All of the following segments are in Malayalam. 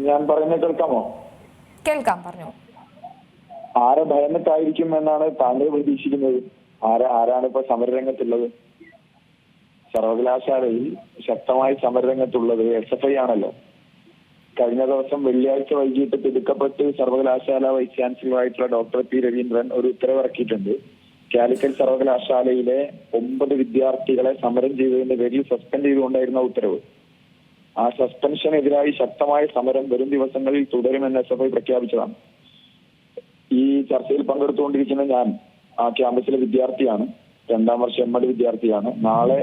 ഞാൻ പറയുന്നത് കേൾക്കാമോ? കേൾക്കാം, പറഞ്ഞു. ആരെ ഭയന്നിട്ടായിരിക്കും എന്നാണ് താങ്കൾ പ്രതീക്ഷിക്കുന്നത്? ആരാണ് ഇപ്പൊ സമരരംഗത്തുള്ളത്? സർവകലാശാലയിൽ ശക്തമായി സമരരംഗത്തുള്ളത് SFI ആണല്ലോ. കഴിഞ്ഞ ദിവസം വെള്ളിയാഴ്ച വൈകിട്ട് തിടുക്കപ്പെട്ട് സർവകലാശാല വൈസ് ചാൻസലറായിട്ടുള്ള ഡോക്ടർ പി രവീന്ദ്രൻ ഒരു ഉത്തരവിറക്കിയിട്ടുണ്ട്. കാലിക്കറ്റ് സർവകലാശാലയിലെ 9 വിദ്യാർത്ഥികളെ സമരം ചെയ്തതിന്റെ പേരിൽ സസ്പെൻഡ് ചെയ്തുകൊണ്ടായിരുന്ന ഉത്തരവ്. ആ സസ്പെൻഷനെതിരായി ശക്തമായ സമരം വരും ദിവസങ്ങളിൽ തുടരുമെന്ന് SFI പ്രഖ്യാപിച്ചതാണ്. ഈ ചർച്ചയിൽ പങ്കെടുത്തുകൊണ്ടിരിക്കുന്ന ഞാൻ ആ ക്യാമ്പസിലെ വിദ്യാർത്ഥിയാണ്. 2ാം വർഷ MD വിദ്യാർത്ഥിയാണ്. നാളെ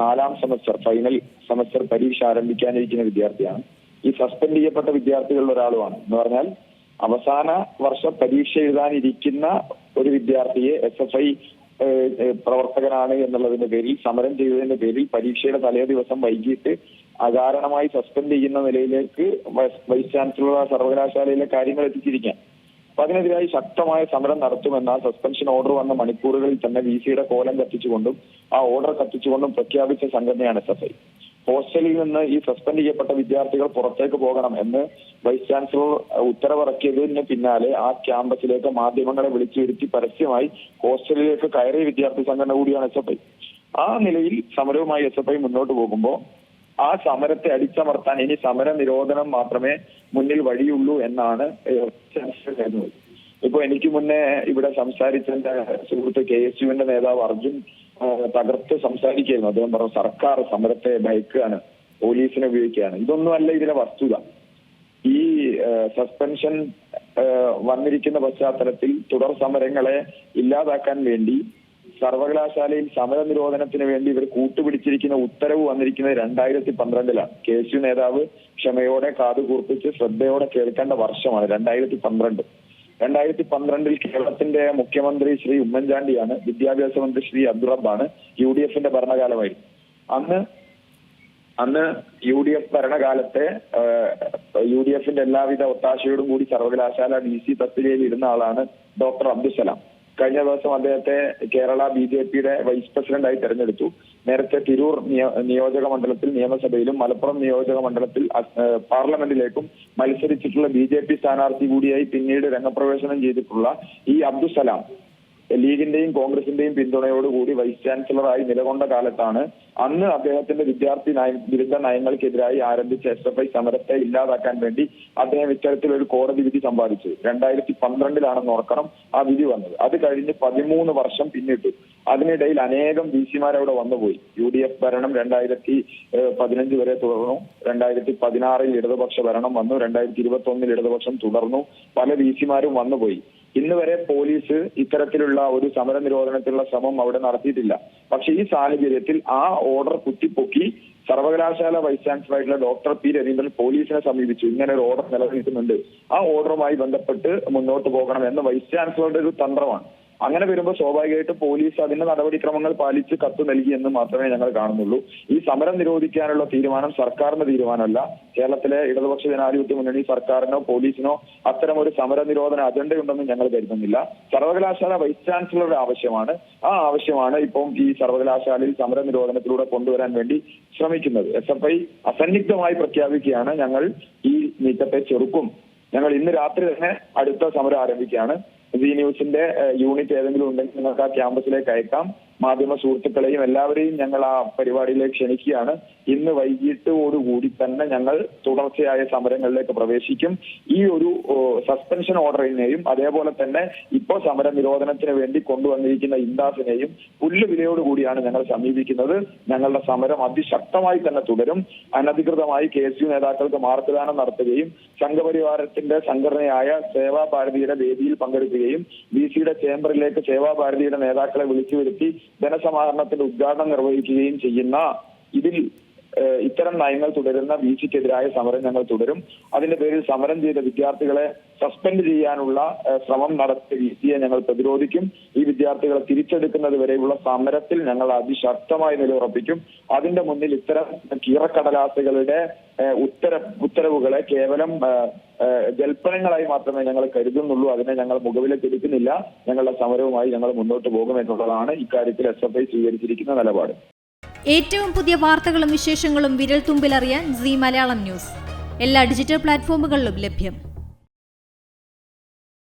4ാം സെമസ്റ്റർ ഫൈനൽ സെമസ്റ്റർ പരീക്ഷ ആരംഭിക്കാനിരിക്കുന്ന വിദ്യാർത്ഥിയാണ്. ഈ സസ്പെൻഡ് ചെയ്യപ്പെട്ട വിദ്യാർത്ഥികളിൽ ഒരാളുമാണ്. എന്ന് പറഞ്ഞാൽ അവസാന വർഷ പരീക്ഷ എഴുതാനിരിക്കുന്ന ഒരു വിദ്യാർത്ഥിയെ SFI പ്രവർത്തകനാണ് എന്നുള്ളതിന്റെ പേരിൽ സമരം ചെയ്തതിന്റെ പേരിൽ പരീക്ഷയുടെ തലേ ദിവസം വൈകിട്ട് അകാരണമായി സസ്പെൻഡ് ചെയ്യുന്ന നിലയിലേക്ക് വൈസ് ചാൻസലർ സർവകലാശാലയിലെ കാര്യങ്ങൾ എത്തിച്ചിരിക്കാം. അപ്പൊ അതിനെതിരായി ശക്തമായ സമരം നടത്തുമെന്ന സസ്പെൻഷൻ ഓർഡർ വന്ന മണിക്കൂറുകളിൽ തന്നെ VC-യുടെ കോലം കത്തിച്ചുകൊണ്ടും ആ ഓർഡർ കത്തിച്ചുകൊണ്ടും പ്രഖ്യാപിച്ച സംഘടനയാണ് SFI. ഹോസ്റ്റലിൽ നിന്ന് ഈ സസ്പെൻഡ് ചെയ്യപ്പെട്ട വിദ്യാർത്ഥികൾ പുറത്തേക്ക് പോകണം എന്ന് വൈസ് ചാൻസലർ ഉത്തരവിറക്കിയതിന് പിന്നാലെ ആ ക്യാമ്പസിലേക്ക് മാധ്യമങ്ങളെ വിളിച്ചു വരുത്തി പരസ്യമായി ഹോസ്റ്റലിലേക്ക് കയറിയ വിദ്യാർത്ഥി സംഘടന കൂടിയാണ് SFI. ആ നിലയിൽ സമരവുമായി SFI മുന്നോട്ട് പോകുമ്പോൾ ആ സമരത്തെ അടിച്ചമർത്താൻ ഇനി സമര നിരോധനം മാത്രമേ മുന്നിൽ വഴിയുള്ളൂ എന്നാണ് കരുതുന്നത്. ഇപ്പൊ എനിക്ക് മുന്നേ ഇവിടെ സംസാരിച്ച സുഹൃത്ത് KSUവിന്റെ നേതാവ് അർജുൻ തകർത്ത് സംസാരിക്കുകയായിരുന്നു. അദ്ദേഹം പറഞ്ഞു സർക്കാർ സമരത്തെ ഭയക്കുകയാണ്, പോലീസിനെ ഉപയോഗിക്കുകയാണ്. ഇതൊന്നുമല്ല ഇതിലെ വസ്തുത. ഈ സസ്പെൻഷൻ വന്നിരിക്കുന്ന പശ്ചാത്തലത്തിൽ തുടർ സമരങ്ങളെ ഇല്ലാതാക്കാൻ വേണ്ടി സർവകലാശാലയിൽ സമര നിരോധനത്തിന് വേണ്ടി ഇവർ കൂട്ടുപിടിച്ചിരിക്കുന്ന ഉത്തരവ് വന്നിരിക്കുന്നത് 2012-ലാണ്. KSU നേതാവ് ക്ഷമയോടെ കാതുകൂർപ്പിച്ച് ശ്രദ്ധയോടെ കേൾക്കേണ്ട വർഷമാണ് 2012. 2012 കേരളത്തിന്റെ മുഖ്യമന്ത്രി ശ്രീ ഉമ്മൻചാണ്ടിയാണ്, വിദ്യാഭ്യാസ മന്ത്രി ശ്രീ അബ്ദുറബ്ബാണ്. UDF-ന്റെ ഭരണകാലമായിരുന്നു. അന്ന് UDF ഭരണകാലത്തെ UDF-ന്റെ എല്ലാവിധ ഒത്താശയോടും കൂടി സർവകലാശാല DC തസ്തികയിൽ ഇരുന്ന ആളാണ് ഡോക്ടർ അബ്ദുസലാം. കഴിഞ്ഞ ദിവസം അദ്ദേഹത്തെ കേരള BJP-യുടെ വൈസ് പ്രസിഡന്റായി തെരഞ്ഞെടുത്തു. നേരത്തെ തിരൂർ നിയോജക മണ്ഡലത്തിൽ നിയമസഭയിലും മലപ്പുറം നിയോജക മണ്ഡലത്തിൽ പാർലമെന്റിലേക്കും മത്സരിച്ചിട്ടുള്ള BJP സ്ഥാനാർത്ഥി കൂടിയായി പിന്നീട് രംഗപ്രവേശനം ചെയ്തിട്ടുള്ള ഈ അബ്ദുസലാം ലീഗിന്റെയും കോൺഗ്രസിന്റെയും പിന്തുണയോടുകൂടി വൈസ് ചാൻസലറായി നിലകൊണ്ട കാലത്താണ് അന്ന് അദ്ദേഹത്തിന്റെ വിദ്യാർത്ഥി വിരുദ്ധ നയങ്ങൾക്കെതിരായി ആരംഭിച്ച SFI സമരത്തെ ഇല്ലാതാക്കാൻ വേണ്ടി അദ്ദേഹം ഇത്തരത്തിലൊരു കോടതി വിധി സമ്പാദിച്ചത്. 2012-ലാണെന്ന് ഓർക്കണം ആ വിധി വന്നത്. അത് കഴിഞ്ഞ് 13 വർഷം പിന്നിട്ടു. അതിനിടയിൽ അനേകം VC-മാർ അവിടെ വന്നുപോയി. UDF ഭരണം 2015 വരെ തുടർന്നു. 2016 ഇടതുപക്ഷ ഭരണം വന്നു. 2021 ഇടതുപക്ഷം തുടർന്നു. പല VC-മാരും വന്നുപോയി. ഇന്ന് വരെ പോലീസ് ഇത്തരത്തിലുള്ള ഒരു സമര നിരോധനത്തിലുള്ള ശ്രമം അവിടെ നടത്തിയിട്ടില്ല. പക്ഷെ ഈ സാഹചര്യത്തിൽ ആ ഓർഡർ കുത്തിപ്പൊക്കി സർവകലാശാല വൈസ് ചാൻസലറായിട്ടുള്ള ഡോക്ടർ പി രവീന്ദ്രൻ പോലീസിനെ സമീപിച്ചു. ഇങ്ങനെ ഒരു ഓർഡർ നിലനിൽക്കുന്നുണ്ട്, ആ ഓർഡറുമായി ബന്ധപ്പെട്ട് മുന്നോട്ട് പോകണം എന്ന വൈസ് ചാൻസലറുടെ ഒരു തന്ത്രമാണ്. അങ്ങനെ വരുമ്പോൾ സ്വാഭാവികമായിട്ടും പോലീസ് അതിന്റെ നടപടിക്രമങ്ങൾ പാലിച്ച് കത്ത് നൽകി എന്ന് മാത്രമേ ഞങ്ങൾ കാണുന്നുള്ളൂ. ഈ സമരം നിരോധിക്കാനുള്ള തീരുമാനം സർക്കാരിന്റെ തീരുമാനമല്ല. കേരളത്തിലെ ഇടതുപക്ഷ ജനാധിപത്യ മുന്നണി സർക്കാരിനോ പോലീസിനോ അത്തരമൊരു സമര നിരോധന അജണ്ടയുണ്ടെന്ന് ഞങ്ങൾ കരുതുന്നില്ല. സർവകലാശാല വൈസ് ചാൻസലറുടെ ആവശ്യമാണ്. ആ ആവശ്യമാണ് ഇപ്പം ഈ സർവകലാശാലയിൽ സമര നിരോധനത്തിലൂടെ കൊണ്ടുവരാൻ വേണ്ടി ശ്രമിക്കുന്നത്. SFI അസന്നിഗ്ധമായി പ്രഖ്യാപിക്കുകയാണ് ഞങ്ങൾ ഈ നീക്കത്തെ ചെറുക്കും. ഞങ്ങൾ ഇന്ന് രാത്രി തന്നെ അടുത്ത സമരം ആരംഭിക്കുകയാണ്. Z ന്യൂസിന്റെ യൂണിറ്റ് ഏതെങ്കിലും ഉണ്ടെങ്കിൽ നിങ്ങൾക്ക് ആ ക്യാമ്പസിലേക്ക് അയക്കാം. മാധ്യമ സുഹൃത്തുക്കളെയും എല്ലാവരെയും ഞങ്ങൾ ആ പരിപാടിയിലേക്ക് ക്ഷണിക്കുകയാണ്. ഇന്ന് വൈകിട്ടോടുകൂടി തന്നെ ഞങ്ങൾ തുടർച്ചയായ സമരങ്ങളിലേക്ക് പ്രവേശിക്കും. ഈ ഒരു സസ്പെൻഷൻ ഓർഡറിനെയും അതേപോലെ തന്നെ ഇപ്പോൾ സമര നിരോധനത്തിന് വേണ്ടി കൊണ്ടുവന്നിരിക്കുന്ന ഇൻഡാസിനെയും പുല്ലുവിലയോടുകൂടിയാണ് ഞങ്ങൾ സമീപിക്കുന്നത്. ഞങ്ങളുടെ സമരം അതിശക്തമായി തന്നെ തുടരും. അനധികൃതമായി KSU നേതാക്കൾക്ക് മാർക്കുദാനം നടത്തുകയും സംഘപരിവാരത്തിന്റെ സംഘടനയായ സേവാഭാരതിയുടെ വേദിയിൽ പങ്കെടുക്കുകയും VC-യുടെ ചേംബറിലേക്ക് സേവാഭാരതിയുടെ നേതാക്കളെ വിളിച്ചു വരുത്തി ധനസമാഹരണത്തിന്റെ ഉദ്ഘാടനം നിർവഹിക്കുകയും ചെയ്യുന്ന ഇതിൽ ഇത്തരം നയങ്ങൾ തുടരുന്ന VC-ക്കെതിരായ സമരം ഞങ്ങൾ തുടരും. അതിന്റെ പേരിൽ സമരം ചെയ്ത വിദ്യാർത്ഥികളെ സസ്പെൻഡ് ചെയ്യാനുള്ള ശ്രമം നടത്തിയ VC-യെ ഞങ്ങൾ പ്രതിരോധിക്കും. ഈ വിദ്യാർത്ഥികളെ തിരിച്ചെടുക്കുന്നത് വരെയുള്ള സമരത്തിൽ ഞങ്ങൾ അതിശക്തമായി നിലയുറപ്പിക്കും. അതിന്റെ മുന്നിൽ ഇത്തരം കീറക്കടലാസുകളുടെ ഉത്തരവുകളെ കേവലം ജൽപ്പനങ്ങളായി മാത്രമേ ഞങ്ങൾ കരുതുന്നുള്ളൂ. അതിനെ ഞങ്ങൾ മുഖവിലേക്ക് എടുക്കുന്നില്ല. ഞങ്ങളുടെ സമരവുമായി ഞങ്ങൾ മുന്നോട്ട് പോകുമെന്നുള്ളതാണ് ഇക്കാര്യത്തിൽ SFI സ്വീകരിച്ചിരിക്കുന്ന നിലപാട്. ഏറ്റവും പുതിയ വാർത്തകളും വിശേഷങ്ങളും വിരൽത്തുമ്പിലറിയാൻ Zee മലയാളം ന്യൂസ്. എല്ലാ ഡിജിറ്റൽ പ്ലാറ്റ്ഫോമുകളിലും ലഭ്യം.